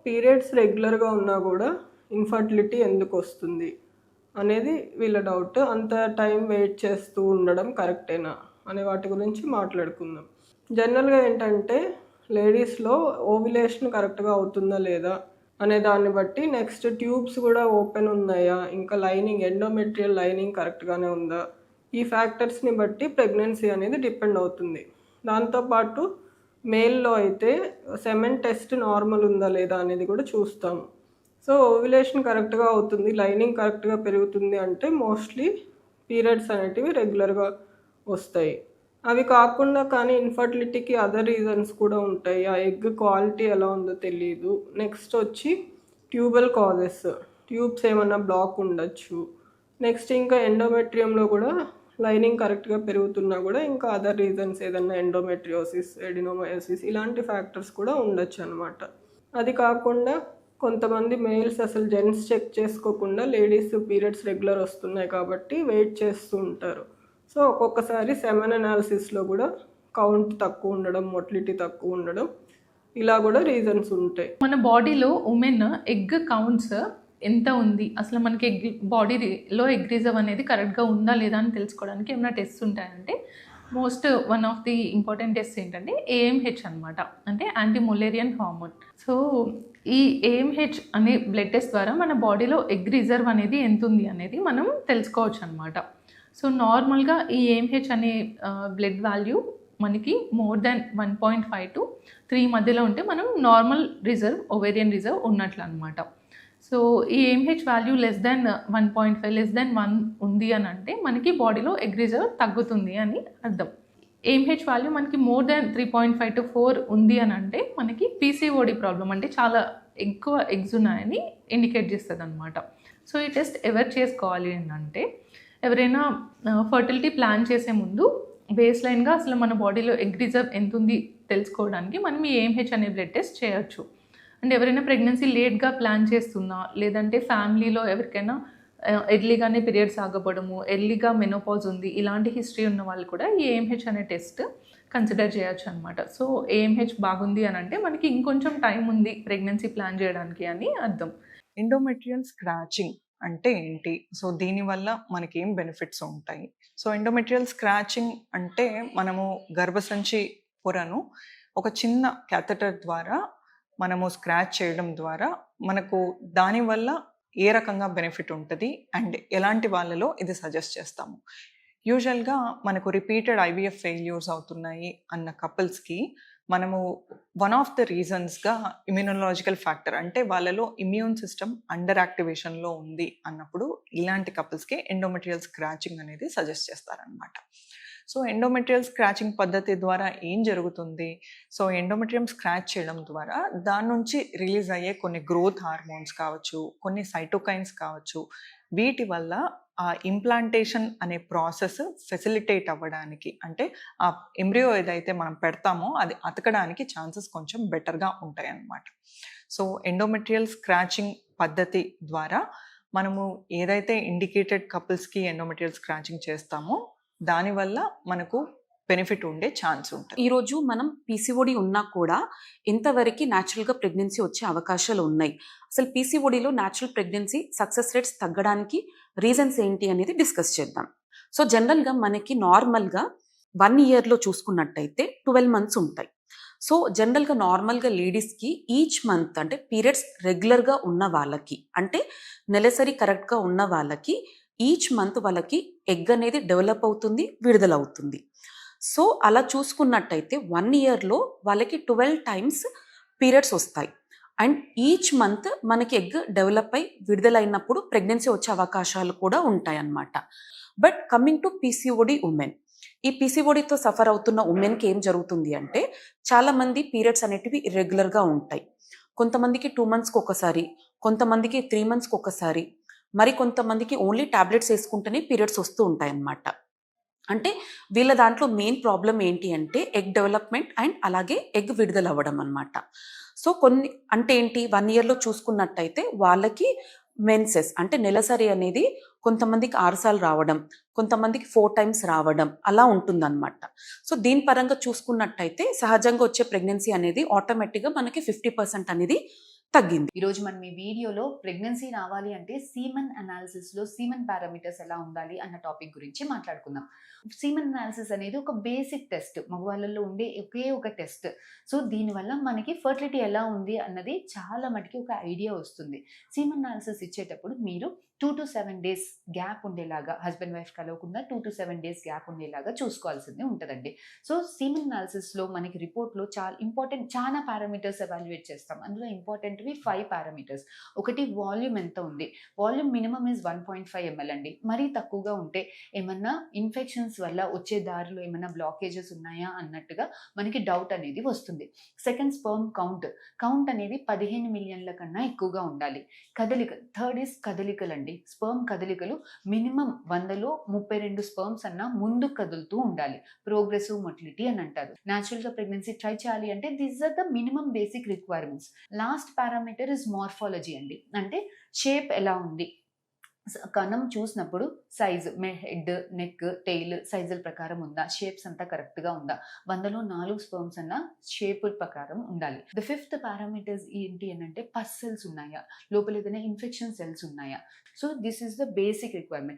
Periods రెగ్యులర్గా ఉన్నా కూడా ఇన్ఫర్టిలిటీ ఎందుకు వస్తుంది అనేది వీళ్ళ డౌట్. అంత టైం వెయిట్ చేస్తూ ఉండడం కరెక్టేనా అనే వాటి గురించి మాట్లాడుకుందాం. జనరల్గా ఏంటంటే లేడీస్లో ఓవ్యులేషన్ కరెక్ట్గా అవుతుందా లేదా అనే దాన్ని బట్టి, నెక్స్ట్ ట్యూబ్స్ కూడా ఓపెన్ ఉన్నాయా, ఇంకా లైనింగ్ ఎండోమెట్రియల్ లైనింగ్ కరెక్ట్గానే ఉందా, ఈ ఫ్యాక్టర్స్ని బట్టి ప్రెగ్నెన్సీ అనేది డిపెండ్ అవుతుంది. దాంతోపాటు మేల్లో అయితే సెమెన్ టెస్ట్ నార్మల్ ఉందా లేదా అనేది కూడా చూస్తాము. సో ఓవ్యులేషన్ కరెక్ట్గా అవుతుంది, లైనింగ్ కరెక్ట్గా పెరుగుతుంది అంటే మోస్ట్లీ పీరియడ్స్ అనేటివి రెగ్యులర్గా వస్తాయి. అవి కాకుండా కానీ ఇన్ఫర్టిలిటీకి అదర్ రీజన్స్ కూడా ఉంటాయి. ఆ ఎగ్ క్వాలిటీ ఎలా ఉందో తెలియదు. నెక్స్ట్ వచ్చి ట్యూబల్ కాజెస్, ట్యూబ్స్ ఏమన్నా బ్లాక్ ఉండొచ్చు. నెక్స్ట్ ఇంకా ఎండోమెట్రియంలో కూడా లైనింగ్ కరెక్ట్గా పెరుగుతున్నా కూడా ఇంకా అదర్ రీజన్స్ ఏదన్నా ఎండోమెట్రియోసిస్, ఎడినోమయోసిస్ ఇలాంటి ఫ్యాక్టర్స్ కూడా ఉండొచ్చు అనమాట. అది కాకుండా కొంతమంది మేల్స్ అసలు జెంట్స్ చెక్ చేసుకోకుండా లేడీస్ పీరియడ్స్ రెగ్యులర్ వస్తున్నాయి కాబట్టి వెయిట్ చేస్తూ ఉంటారు. సో ఒక్కొక్కసారి సెమెన్ అనాలిసిస్లో కూడా కౌంట్ తక్కువ ఉండడం, మొటిలిటీ తక్కువ ఉండడం, ఇలా కూడా రీజన్స్ ఉంటాయి. మన బాడీలో ఉమెన్ ఎగ్ కౌంట్స్ ఎంత ఉంది, అసలు మనకి ఎగ్ బాడీలో ఎగ్ రిజర్వ్ అనేది కరెక్ట్గా ఉందా లేదా అని తెలుసుకోవడానికి ఏమైనా టెస్ట్ ఉంటాయంటే one of the important test ఏంటంటే ఏఎంహెచ్ అనమాట, అంటే యాంటీ మొలేరియన్ హార్మోన్. సో ఈ ఏఎంహెచ్ అనే బ్లడ్ టెస్ట్ ద్వారా మన బాడీలో ఎగ్ రిజర్వ్ అనేది ఎంత ఉంది అనేది మనం తెలుసుకోవచ్చు అనమాట. సో నార్మల్గా ఈ ఏఎంహెచ్ అనే బ్లడ్ వాల్యూ మనకి మోర్ దాన్ 1.5 to 3 మధ్యలో ఉంటే మనం నార్మల్ రిజర్వ్, ఓవేరియన్ రిజర్వ్ ఉన్నట్లు అనమాట. సో ఈ AMH value less than 1.5, less than 1 ఉంది అని అంటే మనకి బాడీలో ఎగ్ రిజర్వ్ తగ్గుతుంది అని అర్థం. ఏఎంహెచ్ వాల్యూ మనకి మోర్ దాన్ 3.5 to 4 ఉంది అని అంటే మనకి పీసీఓడి ప్రాబ్లం, అంటే చాలా ఎక్కువ ఎగ్స్ ఉన్నాయని ఇండికేట్ చేస్తుంది అనమాట. సో ఈ టెస్ట్ ఎవరు చేసుకోవాలి అని అంటే ఎవరైనా ఫర్టిలిటీ ప్లాన్ చేసే ముందు బేస్ లైన్గా అసలు మన బాడీలో ఎగ్ రిజర్వ్ ఎంత ఉంది తెలుసుకోవడానికి మనం ఈ ఏఎంహెచ్ అనే బ్లడ్ టెస్ట్ చేయొచ్చు. అండ్ ఎవరైనా ప్రెగ్నెన్సీ లేట్గా ప్లాన్ చేస్తున్నా, లేదంటే ఫ్యామిలీలో ఎవరికైనా ఎర్లీగానే పీరియడ్స్ ఆగపడము, ఎర్లీగా మెనోపాజ్ ఉంది, ఇలాంటి హిస్టరీ ఉన్న వాళ్ళు కూడా ఈ ఏఎంహెచ్ అనే టెస్ట్ కన్సిడర్ చేయొచ్చు అనమాట. సో ఏఎంహెచ్ బాగుంది అని అంటే మనకి ఇంకొంచెం టైం ఉంది ప్రెగ్నెన్సీ ప్లాన్ చేయడానికి అని అర్థం. ఎండోమెట్రియల్ స్క్రాచింగ్ అంటే ఏంటి? సో దీనివల్ల మనకి ఏం బెనిఫిట్స్ ఉంటాయి? సో ఎండోమెట్రియల్ స్క్రాచింగ్ అంటే మనము గర్భసంచి పొరను ఒక చిన్న క్యాథెటర్ ద్వారా మనము స్క్రాచ్ చేయడం ద్వారా మనకు దానివల్ల ఏ రకంగా బెనిఫిట్ ఉంటుంది అండ్ ఎలాంటి వాళ్ళలో ఇది సజెస్ట్ చేస్తాము. యూజువల్గా మనకు రిపీటెడ్ ఐవీఎఫ్ ఫెయిల్యూర్స్ అవుతున్నాయి అన్న కపుల్స్కి మనము వన్ ఆఫ్ ద రీజన్స్గా ఇమ్యూనలాజికల్ ఫ్యాక్టర్, అంటే వాళ్ళలో ఇమ్యూన్ సిస్టమ్ అండర్ యాక్టివేషన్లో ఉంది అన్నప్పుడు ఇలాంటి కపుల్స్కి ఎండోమెట్రియల్ స్క్రాచింగ్ అనేది సజెస్ట్ చేస్తారనమాట. సో ఎండోమెట్రియల్ స్క్రాచింగ్ పద్ధతి ద్వారా ఏం జరుగుతుంది? సో ఎండోమెట్రియం స్క్రాచ్ చేయడం ద్వారా దాని నుంచి రిలీజ్ అయ్యే కొన్ని గ్రోత్ హార్మోన్స్ కావచ్చు, కొన్ని సైటోకైన్స్ కావచ్చు, వీటి వల్ల ఆ ఇంప్లాంటేషన్ అనే ప్రాసెస్ ఫెసిలిటేట్ అవ్వడానికి, అంటే ఆ ఎంబ్రియో ఏదైతే మనం పెడతామో అది అతకడానికి ఛాన్సెస్ కొంచెం బెటర్గా ఉంటాయి అన్నమాట. సో ఎండోమెట్రియల్ స్క్రాచింగ్ పద్ధతి ద్వారా మనము ఏదైతే ఇండికేటెడ్ కపుల్స్కి ఎండోమెట్రియల్ స్క్రాచింగ్ చేస్తామో దానివల్ల మనకు బెనిఫిట్ ఉండే ఛాన్స్ ఉంటుంది. ఈరోజు మనం పీసీఓడి ఉన్నా కూడా ఎంతవరకు న్యాచురల్గా ప్రెగ్నెన్సీ వచ్చే అవకాశాలు ఉన్నాయి, అసలు పీసీఓడిలో న్యాచురల్ ప్రెగ్నెన్సీ సక్సెస్ రేట్స్ తగ్గడానికి రీజన్స్ ఏంటి అనేది డిస్కస్ చేద్దాం. సో జనరల్గా మనకి నార్మల్గా 1 yearలో చూసుకున్నట్టయితే 12 months ఉంటాయి. సో జనరల్గా నార్మల్గా లేడీస్కి ఈచ్ మంత్, అంటే పీరియడ్స్ రెగ్యులర్గా ఉన్న వాళ్ళకి, అంటే నెలసరి కరెక్ట్గా ఉన్న వాళ్ళకి ఈచ్ మంత్ వాళ్ళకి ఎగ్ అనేది డెవలప్ అవుతుంది, విడుదలవుతుంది. సో అలా చూసుకున్నట్టయితే 1 yearలో వాళ్ళకి 12 times పీరియడ్స్ వస్తాయి. అండ్ ఈచ్ మంత్ మనకి ఎగ్ డెవలప్ అయి విడుదలైనప్పుడు ప్రెగ్నెన్సీ వచ్చే అవకాశాలు కూడా ఉంటాయి అన్నమాట. But coming to PCOD women, ఈ పీసీఓడితో సఫర్ అవుతున్న ఉమెన్కి ఏం జరుగుతుంది అంటే చాలామంది పీరియడ్స్ అనేటివి ఇర్రెగ్యులర్గా ఉంటాయి. కొంతమందికి 2 monthsకి ఒకసారి, కొంతమందికి 3 monthsకి ఒకసారి, మరి కొంతమందికి ఓన్లీ టాబ్లెట్స్ వేసుకుంటేనే పీరియడ్స్ వస్తూ ఉంటాయి అన్నమాట. అంటే వీళ్ళ దాంట్లో మెయిన్ ప్రాబ్లం ఏంటి అంటే ఎగ్ డెవలప్మెంట్ అండ్ అలాగే ఎగ్ విడుదల అవ్వడం అన్నమాట. సో కొన్ని అంటే ఏంటి, 1 yearలో చూసుకున్నట్టయితే వాళ్ళకి మెన్సెస్ అంటే నెలసరి అనేది కొంతమందికి 6 సార్లు రావడం, కొంతమందికి 4 times రావడం అలా ఉంటుందన్నమాట. సో దీని పరంగా చూసుకున్నట్టయితే సహజంగా వచ్చే ప్రెగ్నెన్సీ అనేది ఆటోమేటిక్గా మనకి 50% అనేది తగ్గింది. ఈరోజు మనం ఈ వీడియోలో ప్రెగ్నెన్సీ రావాలి అంటే సీమన్ అనాలిసిస్లో సీమన్ పారామీటర్స్ ఎలా ఉండాలి అన్న టాపిక్ గురించి మాట్లాడుకుందాం. సీమన్ అనాలిసిస్ అనేది ఒక బేసిక్ టెస్ట్, మగవాళ్ళలో ఉండే ఒకే ఒక టెస్ట్. సో దీనివల్ల మనకి ఫర్టిలిటీ ఎలా ఉంది అన్నది చాలా మటుకి ఒక ఐడియా వస్తుంది. సీమన్ అనాలిసిస్ ఇచ్చేటప్పుడు మీరు 2 to 7 days గ్యాప్ ఉండేలాగా, హస్బెండ్ వైఫ్ కలవకుండా 2 to 7 days గ్యాప్ ఉండేలాగా చూసుకోవాల్సింది ఉంటుందండి. సో సీమన్ అనాలిసిస్లో మనకి రిపోర్ట్లో చాలా పారామీటర్స్ ఎవాల్యుయేట్ చేస్తాం. అందులో ఇంపార్టెంట్వి 5 పారామీటర్స్. ఒకటి వాల్యూమ్ ఎంత ఉంది, వాల్యూమ్ మినిమం ఇస్ 1.5 ml అండి. మరీ తక్కువగా ఉంటే ఏమన్నా ఇన్ఫెక్షన్స్ వల్ల వచ్చే దారిలో ఏమన్నా బ్లాకేజెస్ ఉన్నాయా అన్నట్టుగా మనకి డౌట్ అనేది వస్తుంది. సెకండ్, స్పర్మ్ కౌంట్ అనేది 15 మిలియన్ల కన్నా ఎక్కువగా ఉండాలి. థర్డ్ ఇస్ కదలికలు అండి. స్పర్మ్ కదలికలు మినిమం 100లో 32 స్పర్మ్స్ అన్నా ముందు కదులుతూ ఉండాలి. ప్రోగ్రెసివ్ మొటిలిటీ అని అంటారు. న్యాచురల్ గా ప్రెగ్నెన్సీ ట్రై చేయాలి అంటే these are the minimum basic requirements. Last parameter is morphology అండి. అంటే షేప్ ఎలా ఉంది, కణం చూసినప్పుడు సైజు, హెడ్, నెక్, టెయిల్ సైజుల ప్రకారం ఉందా, షేప్స్ అంతా కరెక్ట్గా ఉందా, 100లో 4 స్పర్మ్స్ అన్న షేప్ ప్రకారం ఉండాలి. ద ఫిఫ్త్ పారామీటర్స్ ఏంటి అని అంటే పస్ సెల్స్ ఉన్నాయా, లోపల ఏదైనా ఇన్ఫెక్షన్ సెల్స్ ఉన్నాయా. So this is the basic requirement.